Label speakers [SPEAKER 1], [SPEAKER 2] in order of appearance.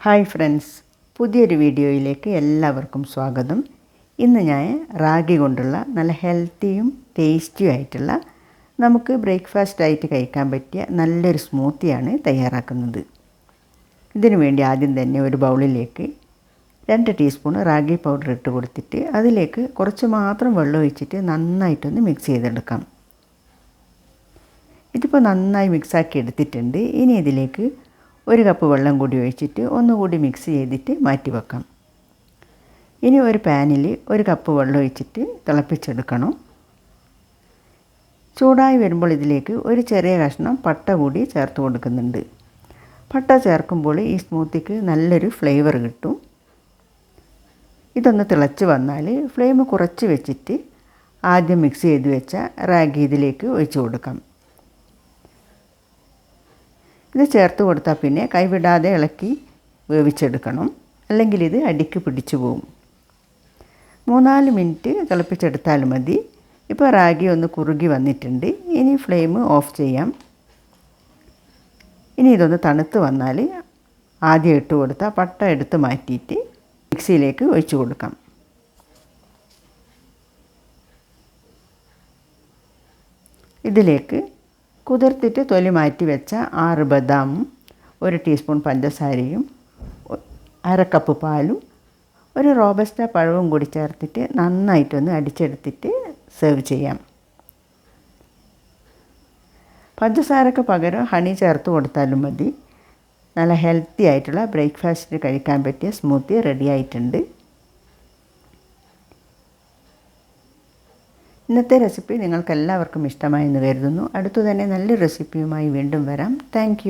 [SPEAKER 1] Hi friends, പുതിയൊരു വീഡിയോയിലേക്ക് എല്ലാവർക്കും സ്വാഗതം. ഇന്ന് ഞാൻ റാഗി കൊണ്ടുള്ള നല്ല ഹെൽത്തിയും ടേസ്റ്റിയും ആയിട്ടുള്ള നമുക്ക് ബ്രേക്ക്ഫാസ്റ്റ് ആയിട്ട് കഴിക്കാൻ പറ്റിയ നല്ലൊരു സ്മൂത്തിയാണ് തയ്യാറാക്കുന്നത്. ഇതിനു വേണ്ടി ആദ്യം തന്നെ ഒരു ബൗളിലേക്ക് 2 ടീസ്പൂൺ റാഗി പൗഡർ ഇട്ട് കൊടുത്തിട്ട് അതിലേക്ക് കുറച്ച് മാത്രം വെള്ളം ഒഴിച്ചിട്ട് നന്നായിട്ടൊന്ന് മിക്സ് ചെയ്തെടുക്കാം. ഇതിപ്പോൾ നന്നായി മിക്സാക്കി എടുത്തിട്ടുണ്ട്. ഇനി ഇതിലേക്ക് 1 കപ്പ് വെള്ളം കൂടി ഒഴിച്ചിട്ട് ഒന്നുകൂടി മിക്സ് ചെയ്തിട്ട് മാറ്റി വെക്കാം. ഇനി ഒരു പാനിൽ 1 കപ്പ് വെള്ളം ഒഴിച്ചിട്ട് തിളപ്പിച്ചെടുക്കണം. ചൂടായി വരുമ്പോൾ ഇതിലേക്ക് ഒരു ചെറിയ കഷ്ണം പട്ട കൂടി ചേർത്ത് കൊടുക്കുന്നുണ്ട്. പട്ട ചേർക്കുമ്പോൾ ഈ സ്മൂത്തിക്ക് നല്ലൊരു ഫ്ലേവർ കിട്ടും. ഇതൊന്ന് തിളച്ച് വന്നാൽ ഫ്ലെയിം കുറച്ച് വെച്ചിട്ട് ആദ്യം മിക്സ് ചെയ്ത് വെച്ച റാഗി ഇതിലേക്ക് ഒഴിച്ചു കൊടുക്കാം. ഇത് ചേർത്ത് കൊടുത്താൽ പിന്നെ കൈവിടാതെ ഇളക്കി വേവിച്ചെടുക്കണം, അല്ലെങ്കിൽ ഇത് അടിക്ക് പിടിച്ചു പോകും. 3-4 മിനിറ്റ് തിളപ്പിച്ചെടുത്താൽ മതി. ഇപ്പോൾ റാഗി ഒന്ന് കുറുകി വന്നിട്ടുണ്ട്. ഇനി ഫ്ലെയിം ഓഫ് ചെയ്യാം. ഇനി ഇതൊന്ന് തണുത്ത് വന്നാൽ ആദ്യം ഇട്ട് കൊടുത്താൽ പട്ട എടുത്ത് മാറ്റിയിട്ട് മിക്സിയിലേക്ക് ഒഴിച്ചു കൊടുക്കാം. ഇതിലേക്ക് കുതിർത്തിട്ട് തൊലി മാറ്റി വെച്ച 6 ബദാമും 1 ടീസ്പൂൺ പഞ്ചസാരയും 1/2 കപ്പ് പാലും 1 റോബസ്റ്റ പഴവും കൂടി ചേർത്തിട്ട് നന്നായിട്ടൊന്ന് അടിച്ചെടുത്തിട്ട് സെർവ് ചെയ്യാം. പഞ്ചസാരക്ക് പകരം ഹണി ചേർത്ത് കൊടുത്താലും മതി. നല്ല ഹെൽത്തി ആയിട്ടുള്ള ബ്രേക്ക്ഫാസ്റ്റിന് കഴിക്കാൻ പറ്റിയ സ്മൂത്തി റെഡി ആയിട്ടുണ്ട്. ഇന്നത്തെ റെസിപ്പി നിങ്ങൾക്ക് എല്ലാവർക്കും ഇഷ്ടമായെന്ന് കരുതുന്നു. അടുത്തു തന്നെ നല്ലൊരു റെസിപ്പിയുമായി വീണ്ടും വരാം. താങ്ക്